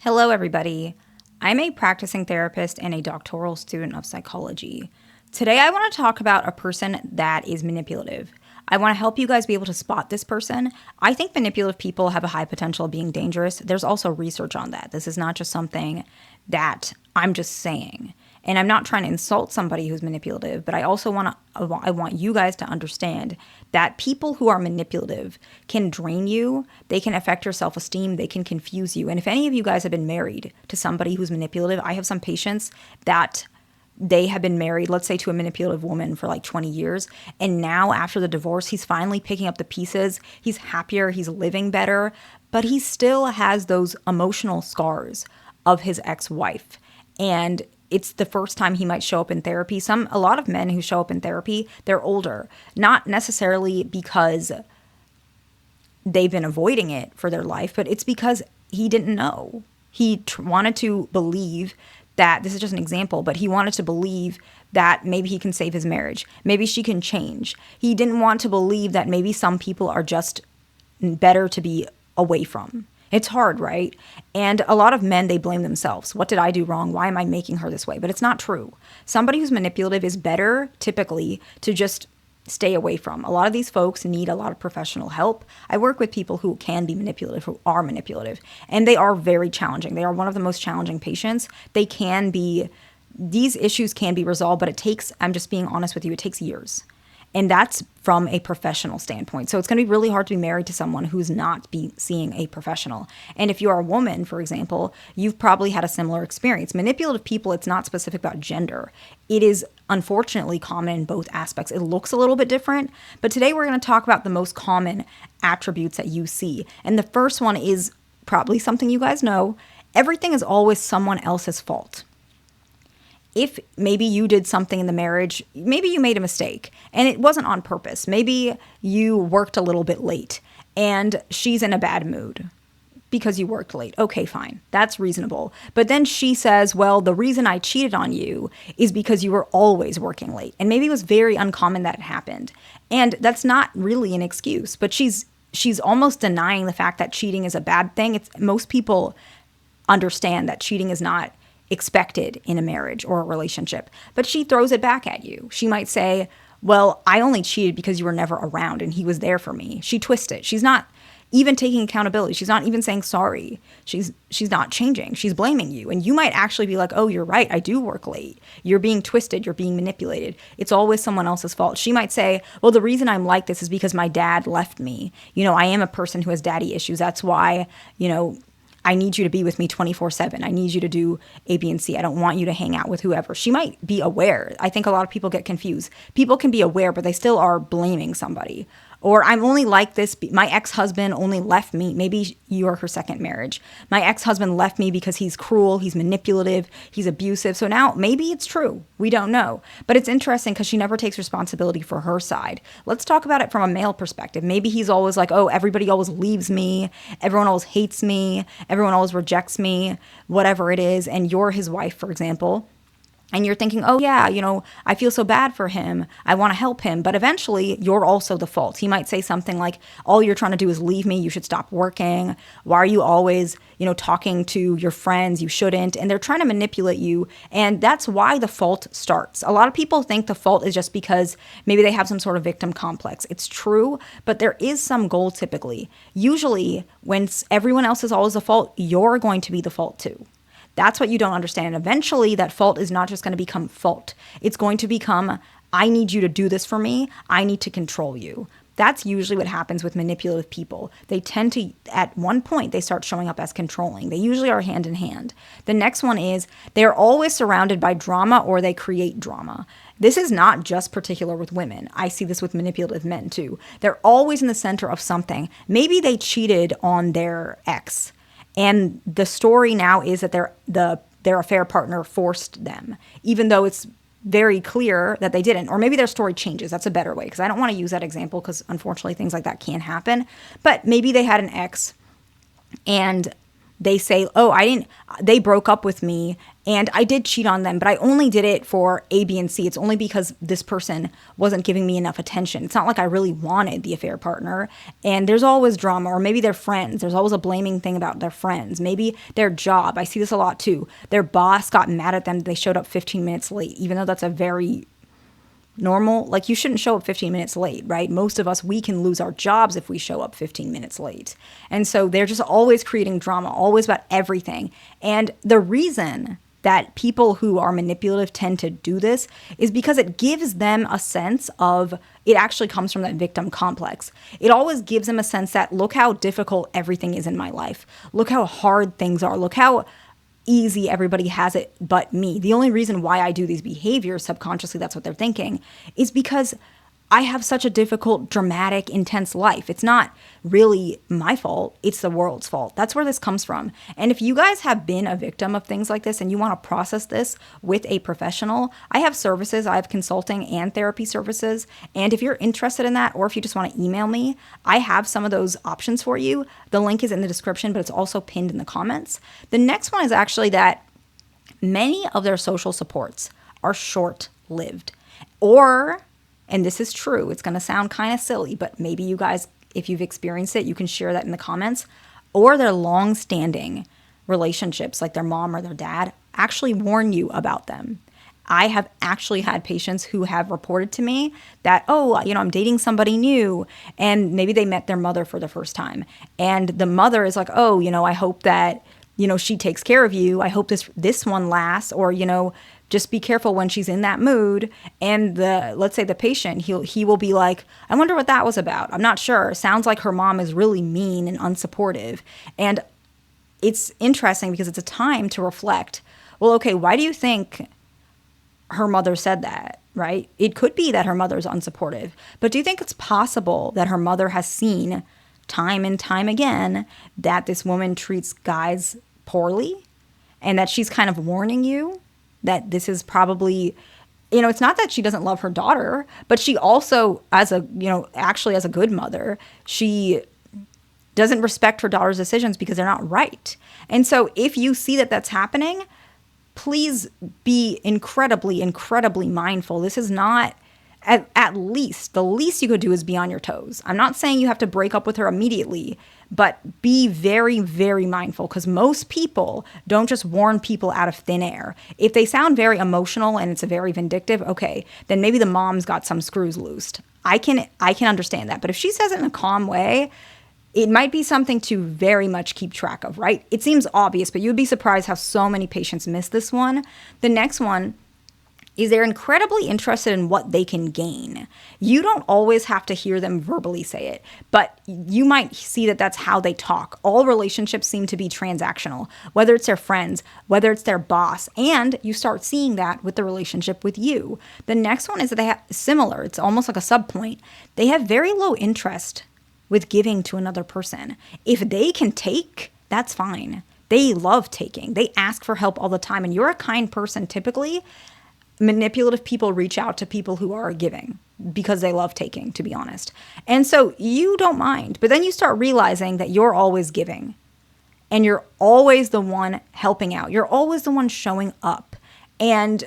Hello, everybody. I'm a practicing therapist and a doctoral student of psychology. Today, I want to talk about a person that is manipulative. I want to help you guys be able to spot this person. I think manipulative people have a high potential of being dangerous. There's also research on that. This is not just something that I'm just saying. And I'm not trying to insult somebody who's manipulative, but I also I want you guys to understand that people who are manipulative can drain you, they can affect your self-esteem, they can confuse you. And if any of you guys have been married to somebody who's manipulative, I have some patients that they have been married, let's say to a manipulative woman for like 20 years. And now after the divorce, he's finally picking up the pieces. He's happier, he's living better, but he still has those emotional scars of his ex-wife. And it's the first time he might show up in therapy. A lot of men who show up in therapy, they're older, not necessarily because they've been avoiding it for their life, but it's because he didn't know. He wanted to believe that, this is just an example, but he wanted to believe that maybe he can save his marriage. Maybe she can change. He didn't want to believe that maybe some people are just better to be away from. It's hard, right? And a lot of men, they blame themselves. What did I do wrong? Why am I making her this way? But it's not true. Somebody who's manipulative is better typically to just stay away from. A lot of these folks need a lot of professional help. I work with people who can be manipulative, who are manipulative, and they are very challenging. They are one of the most challenging patients. These issues can be resolved, but it takes, I'm just being honest with you, it takes years. And that's from a professional standpoint. So it's going to be really hard to be married to someone who's not seeing a professional. And if you're a woman, for example, you've probably had a similar experience. Manipulative people, it's not specific about gender. It is unfortunately common in both aspects. It looks a little bit different, but today we're going to talk about the most common attributes that you see. And the first one is probably something you guys know. Everything is always someone else's fault. If maybe you did something in the marriage, maybe you made a mistake and it wasn't on purpose. Maybe you worked a little bit late and she's in a bad mood because you worked late. Okay, fine. That's reasonable. But then she says, well, the reason I cheated on you is because you were always working late. And maybe it was very uncommon that it happened. And that's not really an excuse, but she's almost denying the fact that cheating is a bad thing. Most people understand that cheating is not expected in a marriage or a relationship, but she throws it back at you. She might say, well, I only cheated because you were never around and he was there for me. She twists it. She's not even taking accountability. She's not even saying sorry. She's not changing. She's blaming you. And you might actually be like, oh, you're right. I do work late. You're being twisted. You're being manipulated. It's always someone else's fault. She might say, well, the reason I'm like this is because my dad left me. I am a person who has daddy issues. That's why, I need you to be with me 24/7. I need you to do A, B, and C. I don't want you to hang out with whoever. She might be aware. I think a lot of people get confused. People can be aware, but they still are blaming somebody. Or I'm only like this. My ex-husband only left me. Maybe you are her second marriage. My ex-husband left me because he's cruel, he's manipulative, he's abusive. So now maybe it's true. We don't know. But it's interesting because she never takes responsibility for her side. Let's talk about it from a male perspective. Maybe he's always like, oh, everybody always leaves me. Everyone always hates me. Everyone always rejects me, whatever it is. And you're his wife, for example. And you're thinking, oh, yeah, I feel so bad for him. I want to help him. But eventually, you're also the fault. He might say something like, all you're trying to do is leave me. You should stop working. Why are you always, talking to your friends? You shouldn't. And they're trying to manipulate you. And that's why the fault starts. A lot of people think the fault is just because maybe they have some sort of victim complex. It's true, but there is some goal typically. Usually, when everyone else is always the fault, you're going to be the fault too. That's what you don't understand. And eventually, that fault is not just going to become fault. It's going to become, I need you to do this for me. I need to control you. That's usually what happens with manipulative people. They tend to, at one point, they start showing up as controlling. They usually are hand in hand. The next one is they're always surrounded by drama or they create drama. This is not just particular with women. I see this with manipulative men too. They're always in the center of something. Maybe they cheated on their ex. And the story now is that their affair partner forced them, even though it's very clear that they didn't. Or maybe their story changes. That's a better way, because I don't want to use that example because unfortunately things like that can happen. But maybe they had an ex and they say, oh, they broke up with me and I did cheat on them, but I only did it for A, B, and C. It's only because this person wasn't giving me enough attention. It's not like I really wanted the affair partner. And there's always drama, or maybe their friends. There's always a blaming thing about their friends. Maybe their job. I see this a lot too. Their boss got mad at them. They showed up 15 minutes late, even though that's a very normal, like you shouldn't show up 15 minutes late, right? Most of us, we can lose our jobs if we show up 15 minutes late. And so they're just always creating drama, always about everything. And the reason that people who are manipulative tend to do this is because it gives them a sense of, it actually comes from that victim complex. It always gives them a sense that, look how difficult everything is in my life. Look how hard things are. Look how easy everybody has it but me. The only reason why I do these behaviors, subconsciously that's what they're thinking, is because I have such a difficult, dramatic, intense life. It's not really my fault. It's the world's fault. That's where this comes from. And if you guys have been a victim of things like this and you want to process this with a professional, I have services. I have consulting and therapy services. And if you're interested in that, or if you just want to email me, I have some of those options for you. The link is in the description, but it's also pinned in the comments. The next one is actually that many of their social supports are short-lived, or, and this is true, it's going to sound kind of silly, but maybe you guys, if you've experienced it, you can share that in the comments, or their long-standing relationships, like their mom or their dad, actually warn you about them. I have actually had patients who have reported to me that, oh, I'm dating somebody new, and maybe they met their mother for the first time. And the mother is like, oh, I hope that, she takes care of you. I hope this one lasts, or, just be careful when she's in that mood. And let's say the patient, he will be like, I wonder what that was about. I'm not sure. Sounds like her mom is really mean and unsupportive. And it's interesting because it's a time to reflect. Well, okay, why do you think her mother said that, right? It could be that her mother's unsupportive, but do you think it's possible that her mother has seen time and time again that this woman treats guys poorly, and that she's kind of warning you that this is probably, it's not that she doesn't love her daughter, but she also, actually as a good mother, she doesn't respect her daughter's decisions because they're not right. And so if you see that that's happening, please be incredibly, incredibly mindful. This is not, at least, the least you could do is be on your toes. I'm not saying you have to break up with her immediately, but be very, very mindful, because most people don't just warn people out of thin air. If they sound very emotional and it's a very vindictive, okay, then maybe the mom's got some screws loosed. I can understand that. But if she says it in a calm way, it might be something to very much keep track of, right? It seems obvious, but you'd be surprised how so many patients miss this one. The next one is they're incredibly interested in what they can gain. You don't always have to hear them verbally say it, but you might see that that's how they talk. All relationships seem to be transactional, whether it's their friends, whether it's their boss, and you start seeing that with the relationship with you. The next one is that they have similar, it's almost like a subpoint. They have very low interest with giving to another person. If they can take, that's fine. They love taking. They ask for help all the time, and you're a kind person typically. Manipulative people reach out to people who are giving because they love taking, to be honest. And so you don't mind, but then you start realizing that you're always giving and you're always the one helping out. You're always the one showing up, and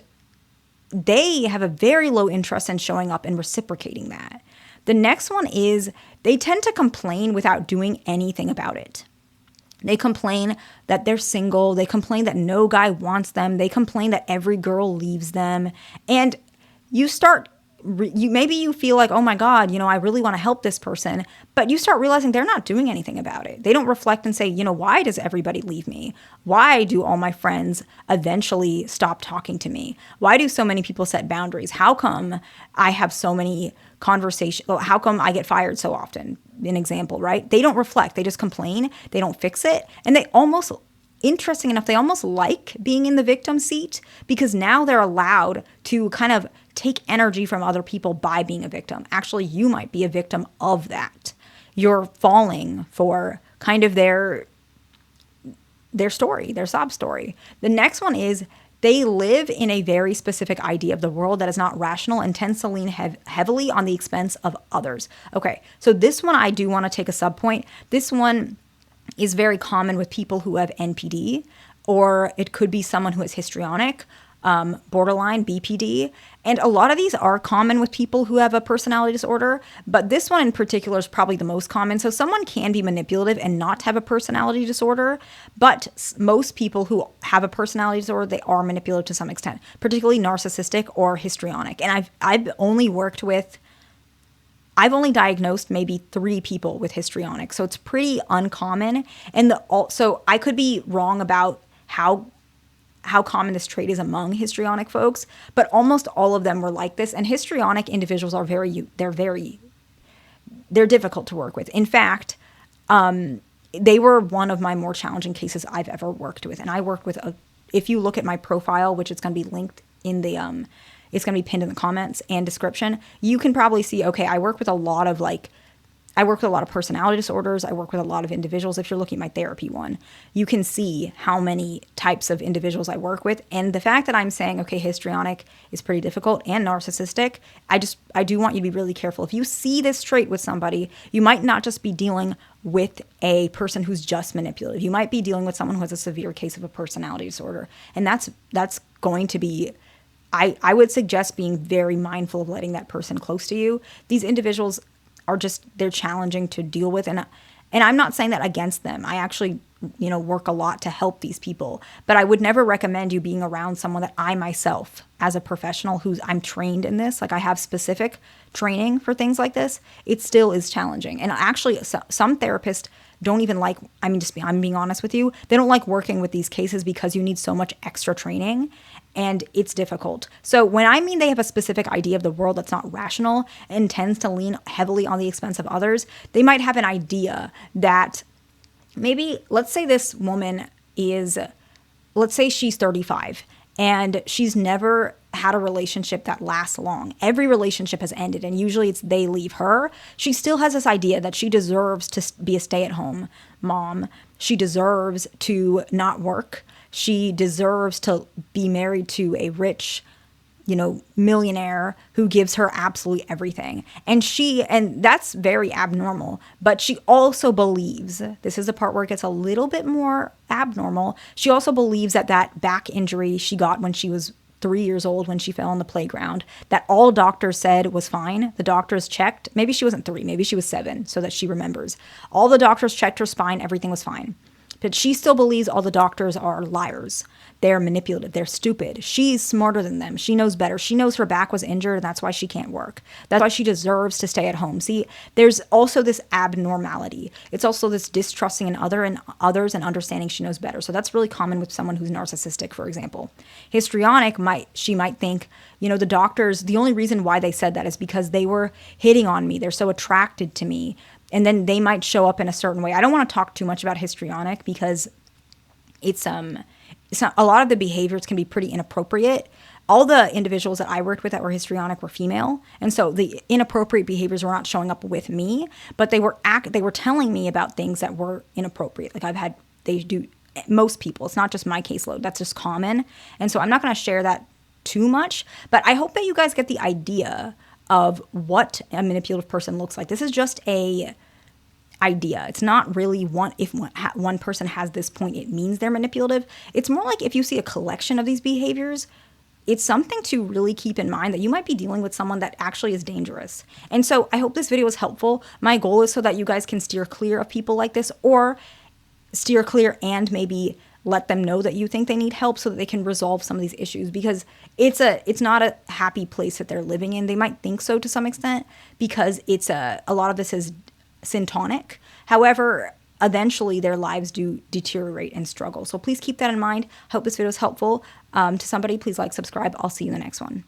they have a very low interest in showing up and reciprocating that. The next one is they tend to complain without doing anything about it. They complain that they're single. They complain that no guy wants them. They complain that every girl leaves them. And you start, maybe you feel like, oh my God, I really want to help this person. But you start realizing they're not doing anything about it. They don't reflect and say, why does everybody leave me? Why do all my friends eventually stop talking to me? Why do so many people set boundaries? How come I have so many conversations? How come I get fired so often? An example, right? They don't reflect. They just complain. They don't fix it. And they almost, interesting enough, they almost like being in the victim seat, because now they're allowed to kind of take energy from other people by being a victim. Actually, you might be a victim of that. You're falling for kind of their story, their sob story. The next one is they live in a very specific idea of the world that is not rational and tends to lean heavily on the expense of others. Okay, so this one I do want to take a subpoint. This one is very common with people who have NPD, or it could be someone who is histrionic, borderline BPD. And a lot of these are common with people who have a personality disorder, but this one in particular is probably the most common. So someone can be manipulative and not have a personality disorder, but most people who have a personality disorder, they are manipulative to some extent, particularly narcissistic or histrionic. And I've only diagnosed maybe 3 people with histrionic, so it's pretty uncommon. And so I could be wrong about how common this trait is among histrionic folks, but almost all of them were like this. And histrionic individuals are they're difficult to work with. In fact, they were one of my more challenging cases I've ever worked with. And I worked with if you look at my profile, which is going to be linked in the it's going to be pinned in the comments and description, you can probably see, okay, I work with a lot of personality disorders. I work with a lot of individuals. If you're looking at my therapy one, you can see how many types of individuals I work with. And the fact that I'm saying, okay, histrionic is pretty difficult and narcissistic, I do want you to be really careful. If you see this trait with somebody, you might not just be dealing with a person who's just manipulative. You might be dealing with someone who has a severe case of a personality disorder. And that's going to be, I would suggest being very mindful of letting that person close to you. These individuals they're challenging to deal with. And I'm not saying that against them. I actually, work a lot to help these people, but I would never recommend you being around someone that I myself, as a professional I'm trained in this, like I have specific training for things like this, it still is challenging. And actually some therapists don't even like, I'm being honest with you, they don't like working with these cases because you need so much extra training and it's difficult. So when I mean they have a specific idea of the world that's not rational and tends to lean heavily on the expense of others, they might have an idea that maybe, let's say this woman let's say she's 35 and she's never had a relationship that lasts long. Every relationship has ended, and usually it's they leave her. She still has this idea that she deserves to be a stay-at-home mom. She deserves to not work. She deserves to be married to a rich, millionaire who gives her absolutely everything. And that's very abnormal. But she also believes, this is the part where it gets a little bit more abnormal. She also believes that back injury she got when she was 3 years old, when she fell on the playground, that all doctors said was fine. The doctors checked. Maybe she wasn't 3, maybe she was 7, so that she remembers. All the doctors checked her spine. Everything was fine. But she still believes all the doctors are liars. They're manipulative. They're stupid. She's smarter than them. She knows better. She knows her back was injured, and that's why she can't work. That's why she deserves to stay at home. See, there's also this abnormality. It's also this distrusting in others and understanding she knows better. So that's really common with someone who's narcissistic, for example. Histrionic might think, the doctors, the only reason why they said that is because they were hitting on me. They're so attracted to me. And then they might show up in a certain way. I don't want to talk too much about histrionic because it's not, a lot of the behaviors can be pretty inappropriate. All the individuals that I worked with that were histrionic were female, and so the inappropriate behaviors were not showing up with me, but they were telling me about things that were inappropriate. Like they do, most people. It's not just my caseload. That's just common, and so I'm not going to share that too much. But I hope that you guys get the idea of what a manipulative person looks like. This is just a idea. It's not really if one person has this point, it means they're manipulative. It's more like if you see a collection of these behaviors, it's something to really keep in mind that you might be dealing with someone that actually is dangerous. And so I hope this video was helpful. My goal is so that you guys can steer clear of people like this, or steer clear and maybe let them know that you think they need help so that they can resolve some of these issues, because it's not a happy place that they're living in. They might think so to some extent because a lot of this is syntonic. However, eventually their lives do deteriorate and struggle. So please keep that in mind. Hope this video is helpful to somebody. Please like, subscribe. I'll see you in the next one.